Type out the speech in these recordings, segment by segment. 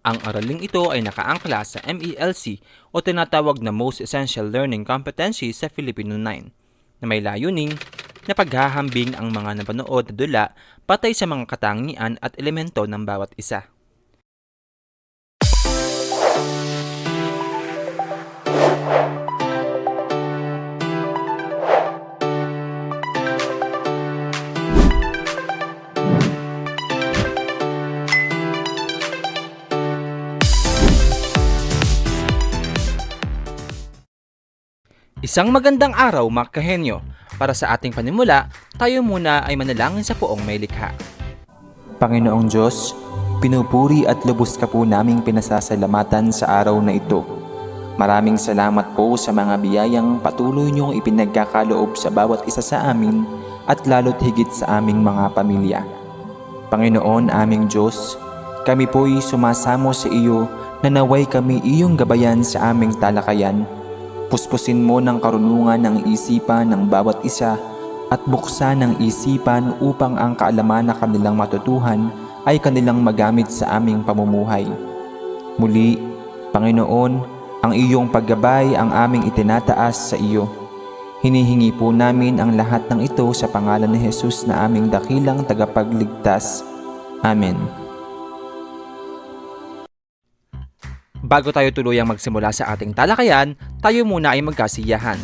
Ang araling ito ay nakaangkla sa MELC o tinatawag na Most Essential Learning Competency sa Filipino 9 na may layuning na paghahambing ang mga napanood na dula patay sa mga katangian at elemento ng bawat isa. Isang magandang araw mga kahenyo. Para sa ating panimula, tayo muna ay manalangin sa Poong may likha. Panginoong Diyos, pinupuri at lubos ka po naming pinasasalamatan sa araw na ito. Maraming salamat po sa mga biyayang patuloy niyong ipinagkakaloob sa bawat isa sa amin at lalo't higit sa aming mga pamilya. Panginoon aming Diyos, kami po'y sumasamo sa iyo na naway kami iyong gabayan sa aming talakayan. Puspusin mo ng karunungan ng isipan ng bawat isa at buksan ng isipan upang ang kaalaman na kanilang matutuhan ay kanilang magamit sa aming pamumuhay. Muli, Panginoon, ang iyong paggabay ang aming itinataas sa iyo. Hinihingi po namin ang lahat ng ito sa pangalan ni Jesus na aming dakilang tagapagligtas. Amen. Bago tayo tuluyang magsimula sa ating talakayan, tayo muna ay magkasiyahan.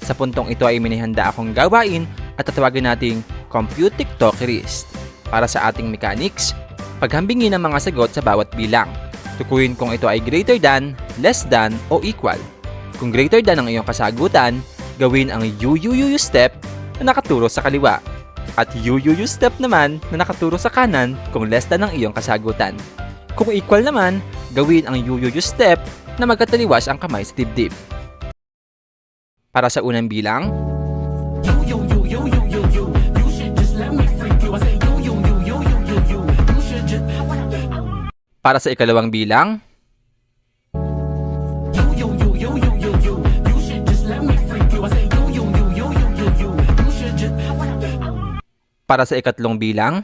Sa puntong ito ay minihanda akong gawain at tatawagin nating Compute TikTokerist. Para sa ating mechanics, paghambingin ang mga sagot sa bawat bilang. Tukuyin kung ito ay greater than, less than, o equal. Kung greater than ang iyong kasagutan, gawin ang UUU step na nakaturo sa kaliwa. At UUU step naman na nakaturo sa kanan kung less than ang iyong kasagutan. Kung equal naman, gawin ang UUU step na magkataliwas ang kamay sa dibdib. Para sa unang bilang, para sa ikalawang bilang, para sa ikatlong bilang,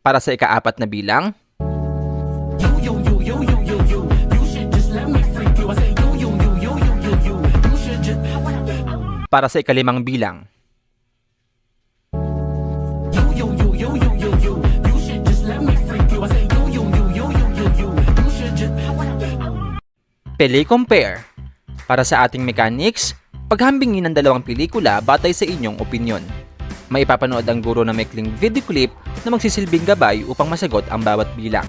para sa ikaapat na bilang, para sa ikalimang bilang, Pili compare. Para sa ating mechanics, paghambingin ng dalawang pelikula batay sa inyong opinyon. Maipapanood ang guro na maikling video clip na magsisilbing gabay upang masagot ang bawat bilang.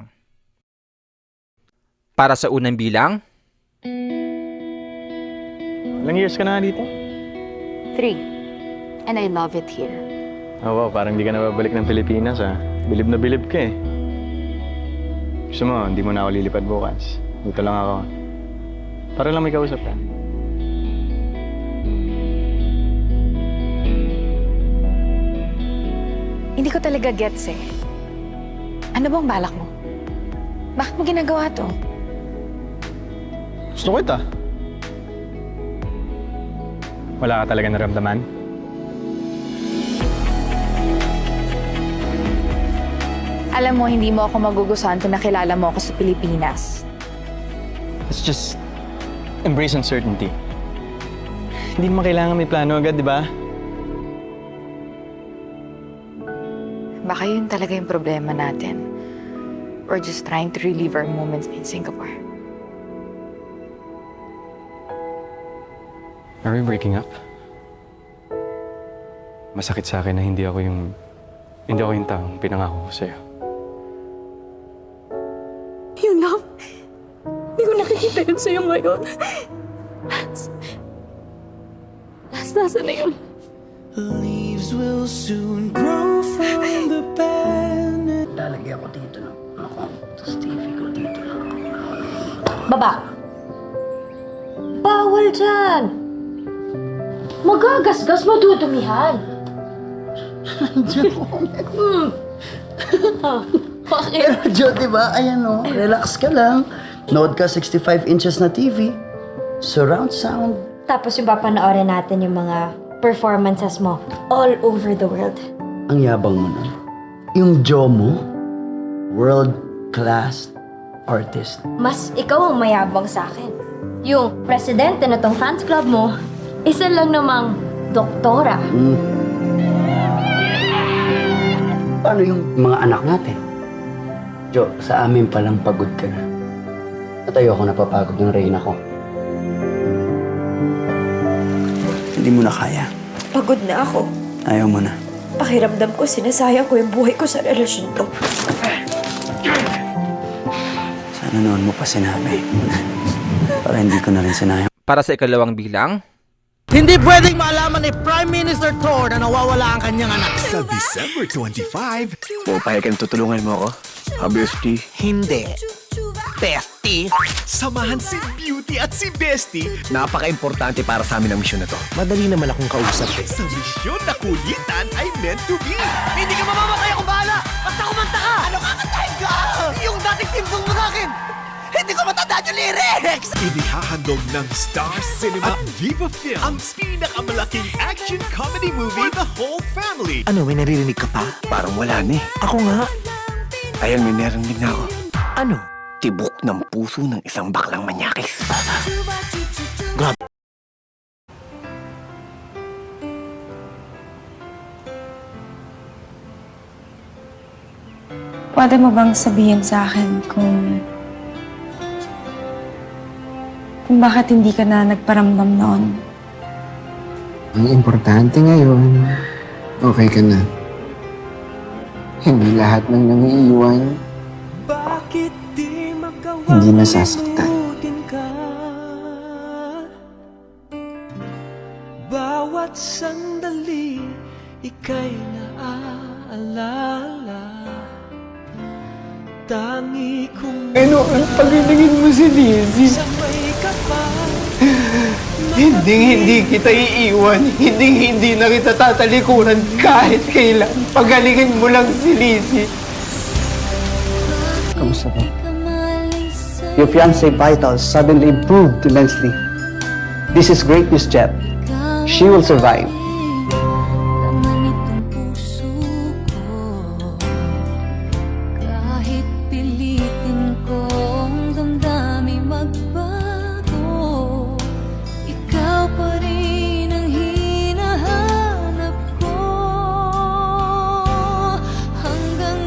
Para sa unang bilang, Ilang years ka na dito? 3. And I love it here. Oh wow, parang di ka na babalik ng Pilipinas ha. Bilib na bilib ka eh. Gusto mo, hindi mo na ako lilipad bukas. Dito lang ako. Para lang may kausap ka. Hindi ko talaga gets eh. Ano bang balak mo? Bakit mo ginagawa to? Gusto ko ito. Wala ka talaga naramdaman? Alam mo, hindi mo ako magugustuhan kung nakilala mo ako sa Pilipinas. Let's just embrace uncertainty. Hindi mo kailangan may plano agad, di ba? Baka yun talaga yung problema natin. We're just trying to relive our moments in Singapore. Are we breaking up? Masakit sa akin na hindi ako yung taong pinangako ko sa'yo. You love? Hindi ko nakikita yun sa'yo ngayon. Lance, nasa na yun? Leaves will soon grow from the banner. Lalagyan ko dito ng tapos TV ko dito lang. Baba! Bawal dyan! Magagasgas, madudumihan. Bakit? Pero Jo, diba? Ayan o, relax ka lang. Nood ka 65 inches na TV. Surround sound. Tapos yung papanoorin natin yung mga performances mo all over the world. Ang yabang mo nun. Yung jaw mo, world-class artist. Mas ikaw ang mayabang sa akin. Yung presidente na tong fans club mo, isa lang namang doktora. Paano yung mga anak natin? Jo, sa amin palang pagod ka na. At ayoko napapagod ng reyna ko. Hindi mo na kaya. Pagod na ako. Ayaw mo na. Pakiramdam ko, sinasayang ko yung buhay ko sa relasyon to. Sana noon mo pa sinabi. Para hindi ko na rin sinayang. Para sa ikalawang bilang, Hindi pwedeng malaman ni Prime Minister Thor na nawawala ang kanyang anak. Sa December 25, Pupayag ka tutulungan mo ako? Bestie. Hindi. Bestie. samahan si Beauty at si Bestie Napaka-importante para sa amin ang misyon na to. Madali naman akong kausap eh. sa misyon na kulitan ay meant to be. Hindi ka mamamatay, akong bahala! Basta kumanta ka! Ano kakantahin ka? Yung dating timpong mo sa akin! Hindi ko matandaan yung lyrics! Inihahandog ng Star Cinema at Viva Film ang pinakamalaking action comedy movie for the whole family. Ano, may naririnig ka pa? Parang wala na eh. Ako nga. Ayan, may narinig na ako. Ano? Tibok ng puso ng isang baklang manyakis. Pwede mo bang sabihin sa akin kung bakit hindi ka na nagparamdam noon? Ang importante ngayon, okay ka na. Hindi lahat ng nangiiwan, hindi nasasaktan. Bawat sandali, ika'y naaalala. Tangi kong Ano ang paginingin mo si Lizzie? sabay ka pa. Hindi kita iiwan. Hindi na kita tatalikuran kahit kailan. Pagalingin mo lang si Lizzie. Kamusta ka? Your fiancé vitals suddenly improved immensely. This is great news, Jet. She will survive. Kahit pilitin kong damdamin magbago, ikaw pa rin ang hinahanap ko. Hanggang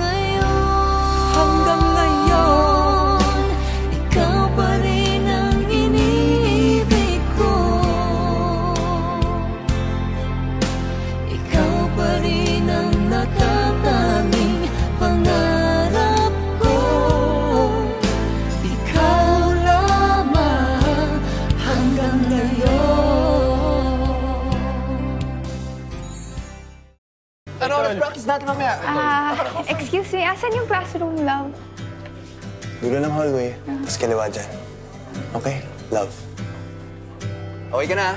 ngayon, ikaw pa rin ang iniibig ko. Ikaw pa rin ang natatanging pangarap ko. Ikaw lamang hanggang ngayon. Excuse me, asan yung classroom, love? Dulo ng hallway, tapos kaliwa dyan. Okay? Love. Okay ka na?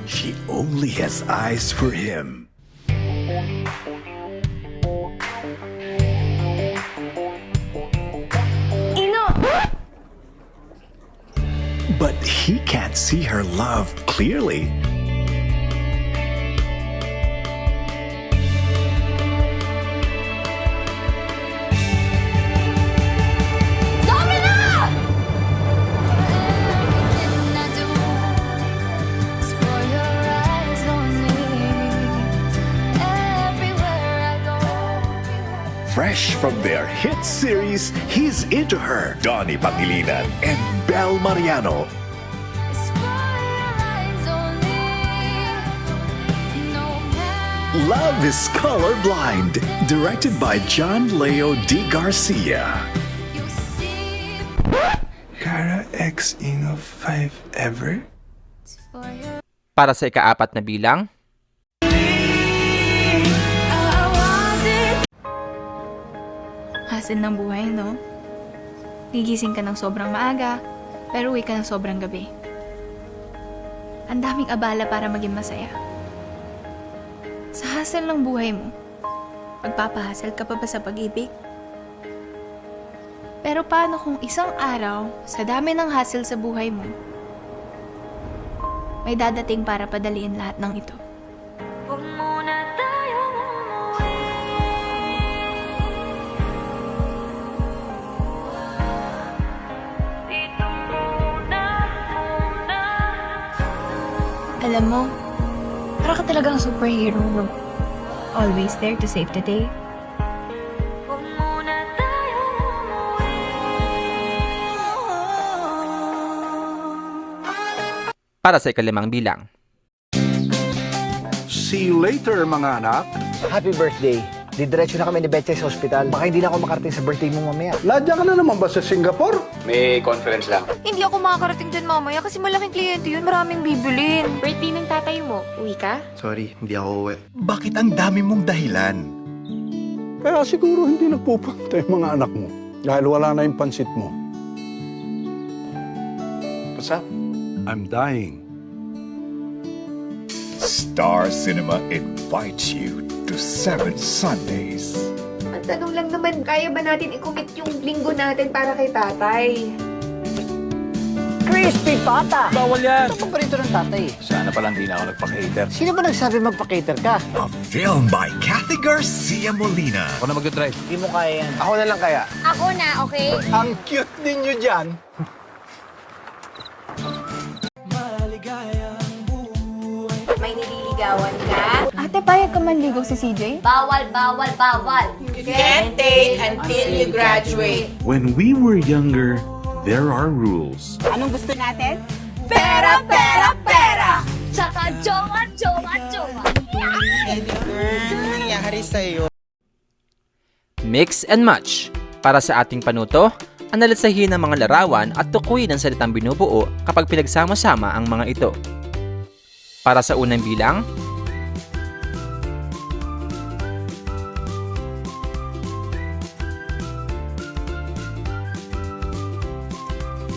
She only has eyes for him. But he can't see her love clearly. Everything I do is for your eyes only. Everywhere I go. Fresh from their hit series, He's Into Her, Donnie Pangilinan and Bel Mariano. It's for your eyes only. No matter. Love is Colorblind, directed by John Leo D. Garcia. You see, Cara X Ino 5 ever? it's for your para sa ikaapat na bilang, Hassle ng buhay, no? Gigising ka ng sobrang maaga, pero uwi ka ng sobrang gabi. Ang daming abala para maging masaya. Sa hassle ng buhay mo, magpapahassle ka pa ba sa pag-ibig? Pero paano kung isang araw, sa dami ng hassle sa buhay mo, may dadating para padaliin lahat ng ito? Alam mo, para ka talagang superhero. Always there to save the day. Para sa ikalimang bilang. See you later, mga anak. Happy birthday. Didiretso na kami ni Betchay sa ospital. Baka hindi na ako makarating sa birthday mo mamaya. Ladya ka na naman ba sa Singapore? May conference lang. Hindi ako makakarating dyan mamaya kasi malaking kliyente yun. Maraming bibilin. Birthday ng tatay mo. Uwi ka? Sorry, hindi ako uwi. Bakit ang dami mong dahilan? Kaya siguro hindi nagpupunta yung mga anak mo. Dahil wala na yung pansit mo. What's up? I'm dying. Star Cinema invites you to 7 Sundays. Ang tanong lang naman, kaya ba natin i-commit yung linggo natin para kay tatay? Crispy pata! Bawal yan! Ito paborito ng tatay. Sana pala hindi na ako nagpa-cater. Sino ba nagsabi magpa-cater ka? A film by Kathy Garcia Molina. Ako na mag-drive. Hindi mo kaya yan. Ako na lang kaya. Ako na, okay? Ang cute ninyo dyan. May nililigawan ka? Ate, payag ka manligaw si CJ? Bawal, bawal, bawal. You can't date until you graduate. When we were younger, there are rules. Anong gusto natin? Pera, pera, pera! Tsaka jowa, jowa, jowa. Mix and match. Para sa ating panuto, analisahin ang mga larawan at tukuyin ang salitang binubuo kapag pinagsama-sama ang mga ito. Para sa unang bilang,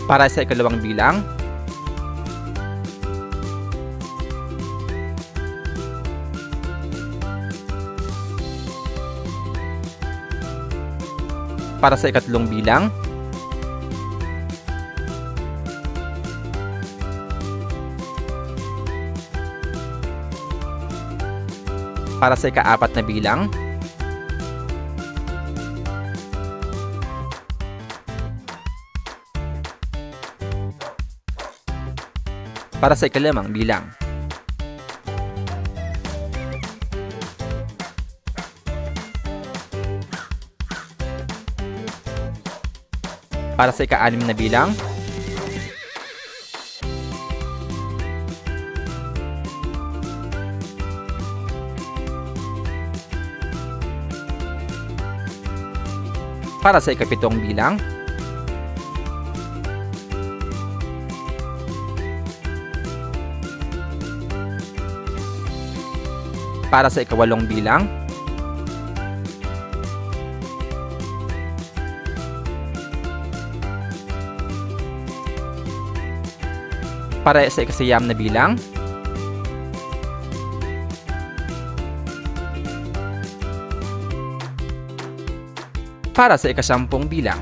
para sa ikalawang bilang, para sa ikatlong bilang, para sa ikaapat na bilang, para sa ikalimang bilang. Para sa ika-anim na bilang, para sa ikapitong bilang, para sa ikawalong bilang, para sa ikasiyam na bilang, para sa ikasampung bilang.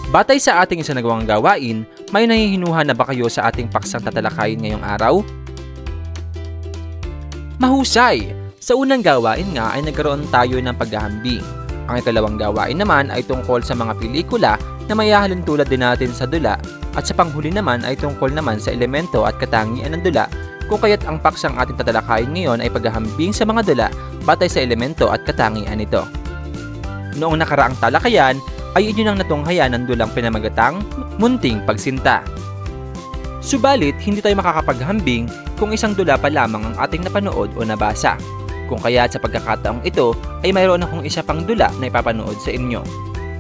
Batay sa ating isinagawang gawain, may nahihinuhan na ba kayo sa ating paksang tatalakayin ngayong araw? Mahusay! Sa unang gawain nga ay nagkaroon tayo ng paghahambing. Ang ikalawang gawain naman ay tungkol sa mga pelikula na may halintulad din natin sa dula at sa panghuli naman ay tungkol naman sa elemento at katangian ng dula kung kaya't ang paksang ating tatalakayin ngayon ay paghahambing sa mga dula batay sa elemento at katangian nito. Noong nakaraang talakayan ay inyo nang natunghayan ang dulang pinamagatang Munting Pagsinta. Subalit, hindi tayo makakapaghambing kung isang dula pa lamang ang ating napanood o nabasa. Kung kaya't sa pagkakataong ito ay mayroon akong isa pang dula na ipapanood sa inyo.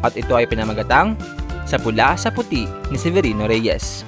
At ito ay pinamagatang Sa Pula sa Puti ni Severino Reyes.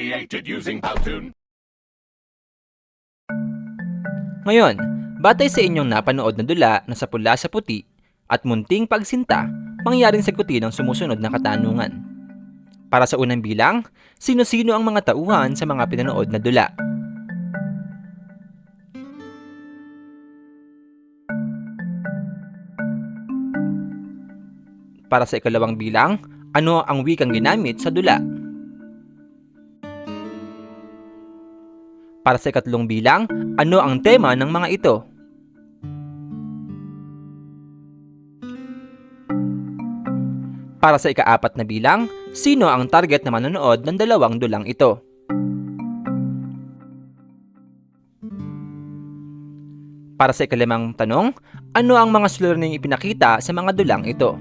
created using Powtoon. Ngayon, batay sa inyong napanood na dula na sa pula sa puti at munting pagsinta, mangyaring sagutin ang sumusunod na katanungan. Para sa unang bilang, sino-sino ang mga tauhan sa mga pinanood na dula? Para sa ikalawang bilang, ano ang wikang ginamit sa dula? Para sa ikatlong bilang, ano ang tema ng mga ito? Para sa ikaapat na bilang, sino ang target na manonood ng dalawang dulang ito? Para sa ikalimang tanong, ano ang mga suliraning ipinakita sa mga dulang ito?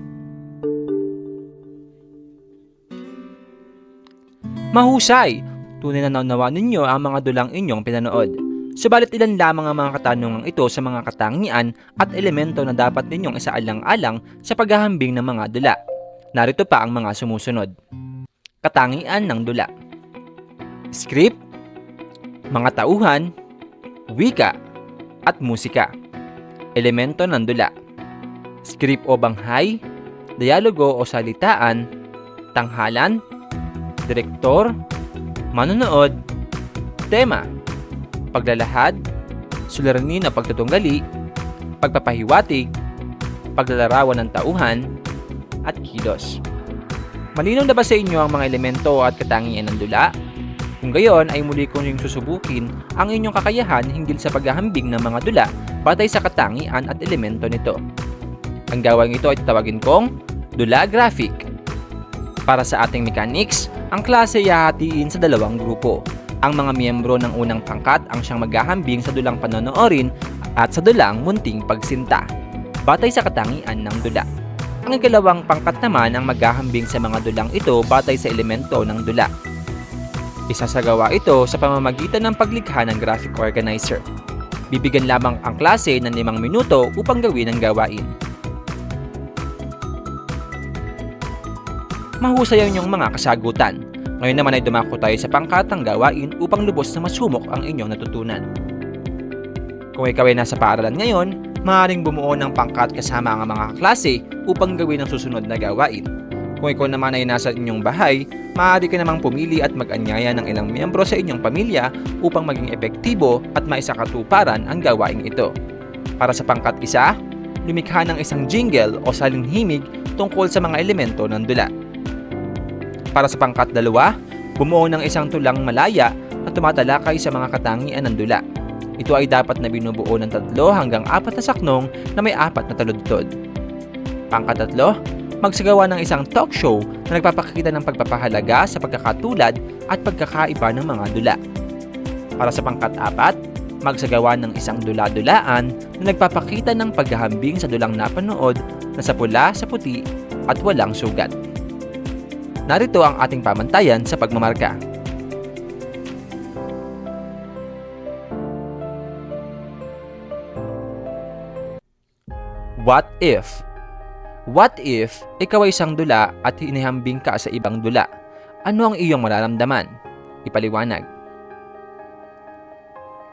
Mahusay! Tunay na naunawa ninyo ang mga dulang inyong pinanood. Subalit ilan lamang ang mga katanungang ito sa mga katangian at elemento na dapat ninyong isaalang-alang sa paghahambing ng mga dula. Narito pa ang mga sumusunod. Katangian ng dula. Script, mga tauhan, wika, at musika. Elemento ng dula. Script o banghay, dialogo o salitaan, tanghalan, direktor, manonood, tema, paglalahad, suliranin o pagtutunggali, pagpapahiwatig, paglalarawan ng tauhan, at kilos. Malinaw na ba sa inyo ang mga elemento at katangian ng dula? Kung gayon ay muli kong ring susubukin ang inyong kakayahan hinggil sa paghahambing ng mga dula batay sa katangian at elemento nito. Ang gawain ito ay tatawagin kong dula graphic. Para sa ating mechanics, ang klase ay hahatiin sa dalawang grupo. Ang mga miyembro ng unang pangkat ang siyang maghahambing sa dulang panonoorin at sa dulang munting pagsinta, batay sa katangian ng dula. Ang ikalawang pangkat naman ang maghahambing sa mga dulang ito batay sa elemento ng dula. Isasagawa ito sa pamamagitan ng paglikha ng graphic organizer. Bibigyan lamang ang klase ng 5 minuto upang gawin ang gawain. Mahusay ang inyong mga kasagutan. Ngayon naman ay dumako tayo sa pangkatang gawain upang lubos na masumok ang inyong natutunan. Kung ikaw ay nasa paaralan ngayon, maaaring bumuo ng pangkat kasama ang mga klase upang gawin ang susunod na gawain. Kung ikaw naman ay nasa inyong bahay, maaari ka namang pumili at mag-anyaya ng ilang miyembro sa inyong pamilya upang maging epektibo at maisakatuparan ang gawain ito. Para sa pangkat 1, lumikha ng isang jingle o salinhimig tungkol sa mga elemento ng dula. Para sa pangkat 2, bumuo ng isang tulang malaya na tumatalakay sa mga katangian ng dula. Ito ay dapat na binubuo ng 3 hanggang 4 na saknong na may 4 na taludtod. Pangkat 3, magsagawa ng isang talk show na nagpapakita ng pagpapahalaga sa pagkakatulad at pagkakaiba ng mga dula. Para sa pangkat 4, magsagawa ng isang dula-dulaan na nagpapakita ng paghahambing sa dulang napanood na sa pula, sa puti at walang sugat. Narito ang ating pamantayan sa pagmamarka. What if? What if ikaw ay isang dula at hinihambing ka sa ibang dula? Ano ang iyong mararamdaman? Ipaliwanag.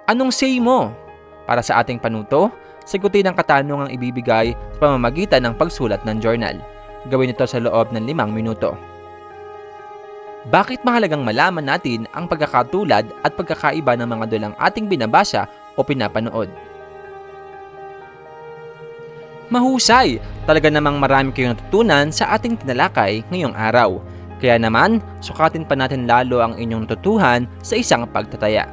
Anong say mo? Para sa ating panuto, sagutin ang katanungang ibibigay sa pamamagitan ng pagsulat ng journal. Gawin ito sa loob ng 5 minuto. Bakit mahalagang malaman natin ang pagkakatulad at pagkakaiba ng mga dulang ating binabasa o pinapanood? Mahusay! Talaga namang marami kayong natutunan sa ating tinalakay ngayong araw. Kaya naman, sukatin pa natin lalo ang inyong natutuhan sa isang pagtataya.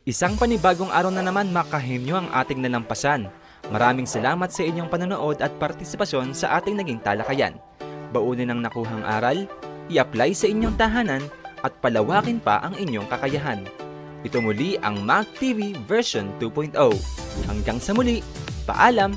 Isang panibagong araw na naman makahimyo ang ating nalampasan. Maraming salamat sa inyong panonood at partisipasyon sa ating naging talakayan. Baunin ang nakuhang aral, i-apply sa inyong tahanan, at palawakin pa ang inyong kakayahan. Ito muli ang Mac TV version 2.0. Hanggang sa muli, paalam!